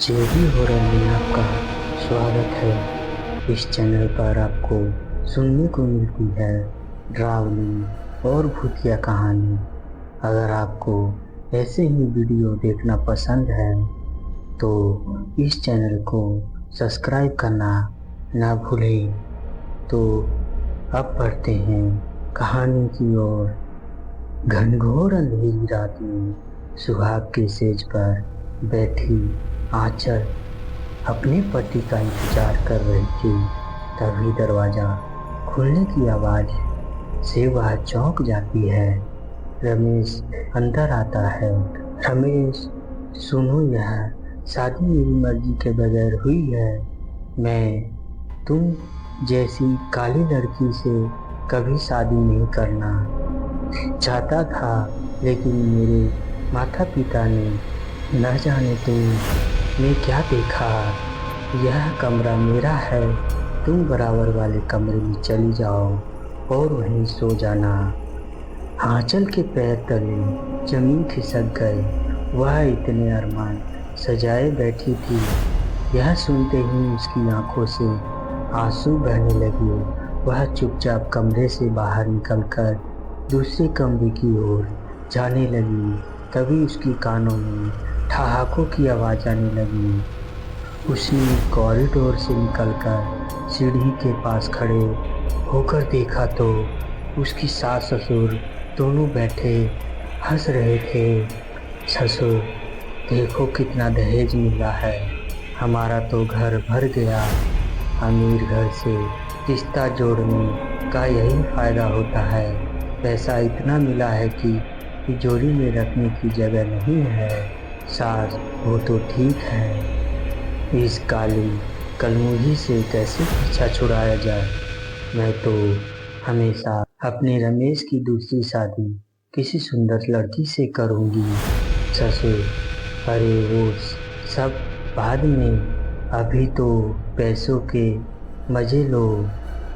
जे भी हो रहा है आपका स्वागत है। इस चैनल पर आपको सुनने को मिलती है डरावनी और भूतिया कहानी। अगर आपको ऐसे ही वीडियो देखना पसंद है तो इस चैनल को सब्सक्राइब करना ना भूलें। तो अब बढ़ते हैं कहानी की ओर। घनघोर अंधेरी रात में सुहाग के सेज पर बैठी आंचल अपने पति का इंतजार कर रही थी। तभी दरवाजा खुलने की आवाज से वह चौंक जाती है। रमेश अंदर आता है। रमेश, सुनो, यह शादी मेरी मर्जी के बगैर हुई है। मैं तुम जैसी काली लड़की से कभी शादी नहीं करना चाहता था, लेकिन मेरे माता पिता ने न जाने तुमने क्या देखा। यह कमरा मेरा है, तुम बराबर वाले कमरे में चली जाओ और वहीं सो जाना। आंचल के पैर तले जमीन खिसक गए। वह इतने अरमान सजाए बैठी थी। यह सुनते ही उसकी आंखों से आंसू बहने लगे। वह चुपचाप कमरे से बाहर निकलकर दूसरे कमरे की ओर जाने लगी। तभी उसकी कानों में ठहाकों की आवाज आने लगी। उसने कॉरिडोर से निकलकर सीढ़ी के पास खड़े होकर देखा तो उसकी सास ससुर दोनों बैठे हंस रहे थे। ससुर, देखो कितना दहेज मिला है, हमारा तो घर भर गया। अमीर घर से रिश्ता जोड़ने का यही फायदा होता है। पैसा इतना मिला है कि तिजोरी में रखने की जगह नहीं है। सास, वो तो ठीक है, इस काली कलमुही से कैसे पीछा छुड़ाया जाए। मैं तो हमेशा अपने रमेश की दूसरी शादी किसी सुंदर लड़की से करूंगी। ससुर, अरे वो सब बाद में, अभी तो पैसों के मजे लो।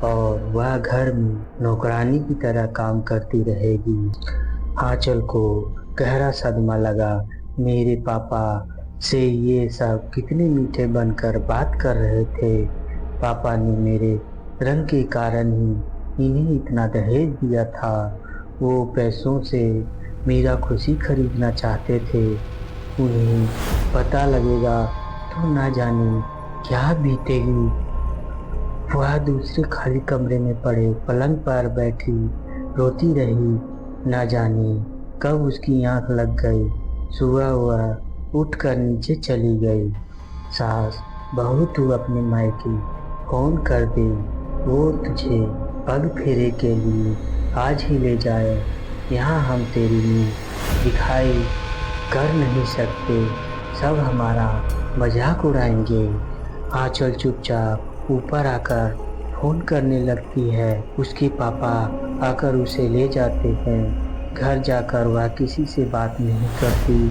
और वह घर में नौकरानी की तरह काम करती रहेगी। आंचल को गहरा सदमा लगा। मेरे पापा से ये सब कितने मीठे बनकर बात कर रहे थे। पापा ने मेरे रंग के कारण ही इन्हें इतना दहेज दिया था। वो पैसों से मेरा खुशी खरीदना चाहते थे। उन्हें पता लगेगा तो ना जाने क्या बीतेगी। वह दूसरे खाली कमरे में पड़े पलंग पर बैठी रोती रही। ना जाने कब उसकी आंख लग गई। सुबह वह उठकर नीचे चली गई। सास, बहू तू अपने मायके फोन कर दे, वो तुझे पग फेरे के लिए आज ही ले जाए। यहाँ हम तेरी मुंह दिखाई कर नहीं सकते, सब हमारा मजाक उड़ाएंगे। आंचल चुपचाप ऊपर आकर फोन करने लगती है। उसके पापा आकर उसे ले जाते हैं। घर जाकर वह किसी से बात नहीं करती,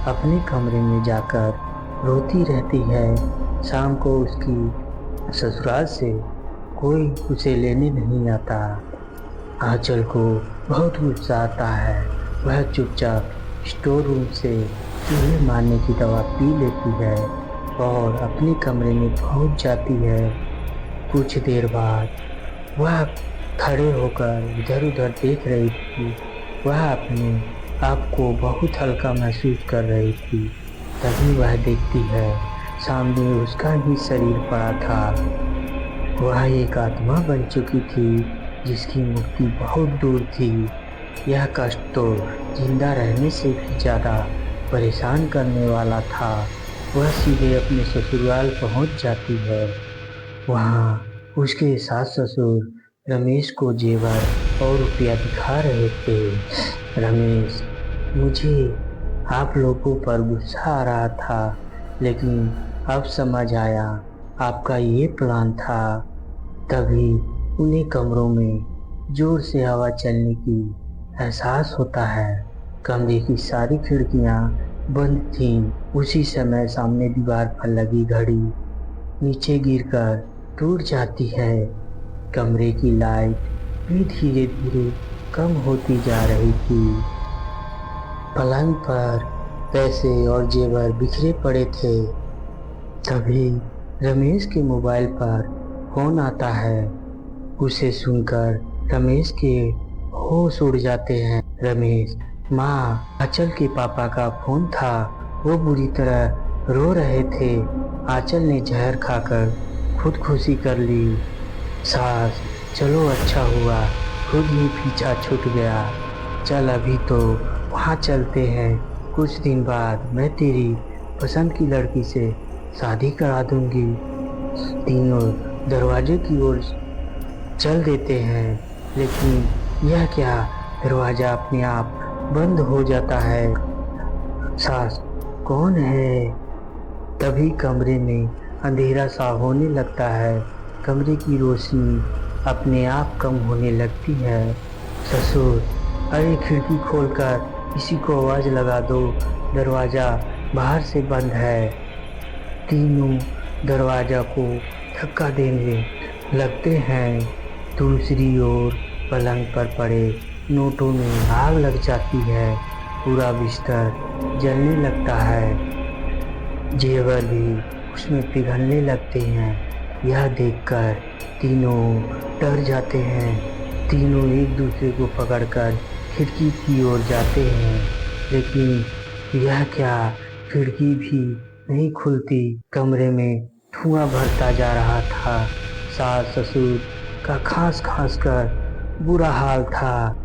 अपने कमरे में जाकर रोती रहती है। शाम को उसकी ससुराल से कोई उसे लेने नहीं आता। आंचल को बहुत गुस्सा आता है। वह चुपचाप स्टोर रूम से चूहे मारने की दवा पी लेती है और अपने कमरे में पहुंच जाती है। कुछ देर बाद वह खड़े होकर इधर उधर देख रही थी। वह अपने आप को बहुत हल्का महसूस कर रही थी। तभी वह देखती है सामने उसका ही शरीर पड़ा था। वह एक आत्मा बन चुकी थी जिसकी मुक्ति बहुत दूर थी। यह कष्ट तो जिंदा रहने से भी ज्यादा परेशान करने वाला था। वह सीधे अपने ससुराल पहुंच जाती है। वहाँ उसके सास ससुर रमेश को जेवर और रुपया दिखा रहे थे। रमेश, मुझे आप लोगों पर गुस्सा आ रहा था, लेकिन अब समझ आया आपका ये प्लान था। तभी उन्हीं कमरों में जोर से हवा चलने की एहसास होता है। कमरे की सारी खिड़कियां बंद थीं। उसी समय सामने दीवार पर लगी घड़ी नीचे गिरकर टूट जाती है। कमरे की लाइट भी धीरे धीरे कम होती जा रही थी। पलंग पर पैसे और जेवर बिखरे पड़े थे। तभी रमेश के मोबाइल पर फोन आता है। उसे सुनकर रमेश के होश उड़ जाते हैं। रमेश माँ आंचल के पापा का फोन था। वो बुरी तरह रो रहे थे। आंचल ने जहर खाकर खुदकुशी कर ली। सास, चलो अच्छा हुआ खुद ही पीछा छूट गया। चल अभी तो वहाँ चलते हैं। कुछ दिन बाद मैं तेरी पसंद की लड़की से शादी करा दूंगी। तीनों दरवाजे की ओर चल देते हैं, लेकिन यह क्या, दरवाजा अपने आप बंद हो जाता है। सास, कौन है? तभी कमरे में अंधेरा सा होने लगता है। कमरे की रोशनी अपने आप कम होने लगती है। ससुर, अरे खिड़की खोलकर किसी को आवाज लगा दो, दरवाजा बाहर से बंद है। तीनों दरवाजा को धक्का देने लगते हैं। दूसरी ओर पलंग पर पड़े नोटों में आग लग जाती है। पूरा बिस्तर जलने लगता है। जेवर भी उसमें पिघलने लगते हैं। यह देखकर तीनों डर जाते हैं। तीनों एक दूसरे को पकड़कर खिड़की की ओर जाते हैं, लेकिन यह क्या, खिड़की भी नहीं खुलती। कमरे में धुआं भरता जा रहा था। सास ससुर का खांस खांस कर बुरा हाल था।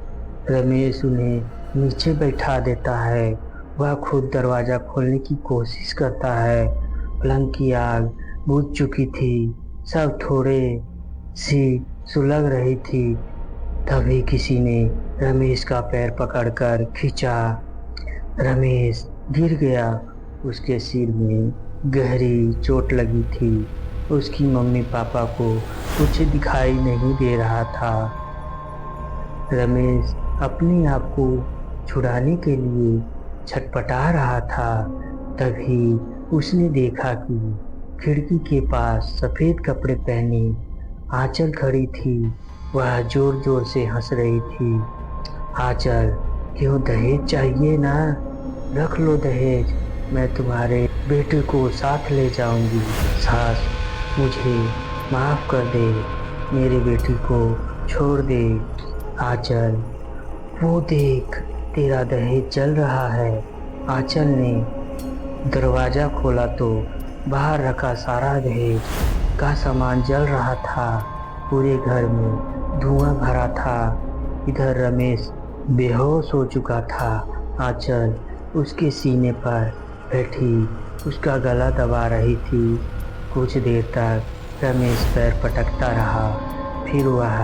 रमेश उन्हें नीचे बैठा देता है। वह खुद दरवाजा खोलने की कोशिश करता है। पलंग की आग बुझ चुकी थी। सब थोड़े सी सुलग रही थी। तभी किसी ने रमेश का पैर पकड़कर खींचा। रमेश गिर गया। उसके सिर में गहरी चोट लगी थी। उसकी मम्मी पापा को कुछ दिखाई नहीं दे रहा था। रमेश अपने आप को छुड़ाने के लिए छटपटा रहा था। तभी उसने देखा कि खिड़की के पास सफेद कपड़े पहने आंचल खड़ी थी। वह जोर जोर से हंस रही थी। आंचल, क्यों, दहेज चाहिए ना? रख लो दहेज, मैं तुम्हारे बेटे को साथ ले जाऊंगी। सास, मुझे माफ कर दे, मेरे बेटी को छोड़ दे। आंचल, वो देख, तेरा दहेज जल रहा है। आंचल ने दरवाजा खोला तो बाहर रखा सारा दहेज का सामान जल रहा था। पूरे घर में धुआं भरा था। इधर रमेश बेहोश हो चुका था। आंचल उसके सीने पर बैठी उसका गला दबा रही थी। कुछ देर तक रमेश पैर पटकता रहा, फिर वह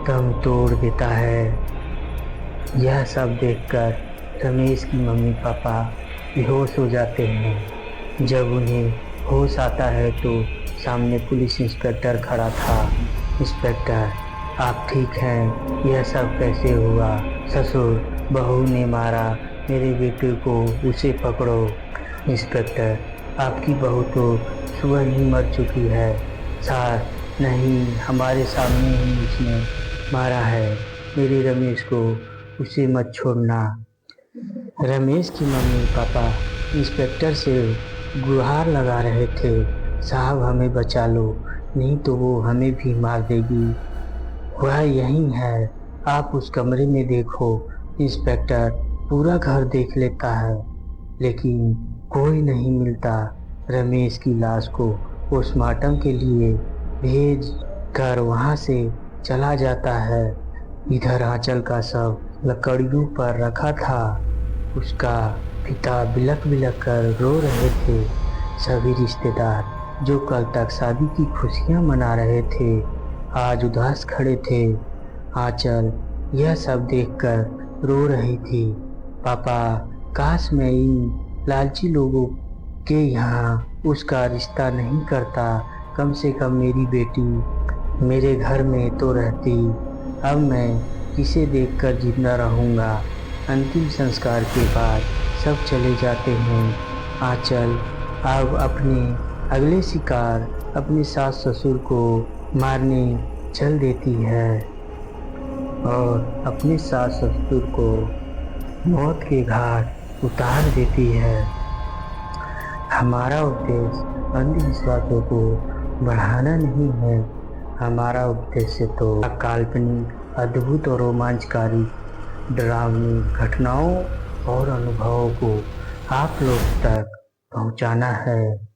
दम तोड़ देता है। यह सब देखकर रमेश की मम्मी पापा बेहोश हो जाते हैं। जब उन्हें होश आता है तो सामने पुलिस इंस्पेक्टर खड़ा था। इंस्पेक्टर, आप ठीक हैं? यह सब कैसे हुआ? ससुर, बहू ने मारा मेरे बेटे को, उसे पकड़ो। इंस्पेक्टर, आपकी बहू तो सुबह ही मर चुकी है। सर, नहीं, हमारे सामने ही उसने मारा है। मेरे रमेश को उसे मत छोड़ना। रमेश की मम्मी पापा इंस्पेक्टर से गुहार लगा रहे थे, साहब हमें बचा लो, नहीं तो वो हमें भी मार देगी। वह यहीं है, आप उस कमरे में देखो। इंस्पेक्टर पूरा घर देख लेता है, लेकिन कोई नहीं मिलता। रमेश की लाश को पोस्टमार्टम के लिए भेज कर वहाँ से चला जाता है। इधर आंचल का शव लकड़ियों पर रखा था। उसका पिता बिलख बिलख कर रो रहे थे। सभी रिश्तेदार जो कल तक शादी की खुशियां मना रहे थे, आज उदास खड़े थे। आंचल यह सब देखकर रो रही थी। पापा, काश मैं इन लालची लोगों के यहाँ उसका रिश्ता नहीं करता। कम से कम मेरी बेटी मेरे घर में तो रहती। अब मैं किसे देखकर जिंदा रहूँगा? अंतिम संस्कार के बाद सब चले जाते हैं। आंचल अब अपने अगले शिकार अपने सास ससुर को मारने चल देती है और अपने सास ससुर को मौत के घाट उतार देती है। हमारा उद्देश्य अंधविश्वासों को बढ़ाना नहीं है। हमारा उद्देश्य तो काल्पनिक, अद्भुत और रोमांचकारी डरावनी घटनाओं और अनुभवों को आप लोग तक पहुंचाना है।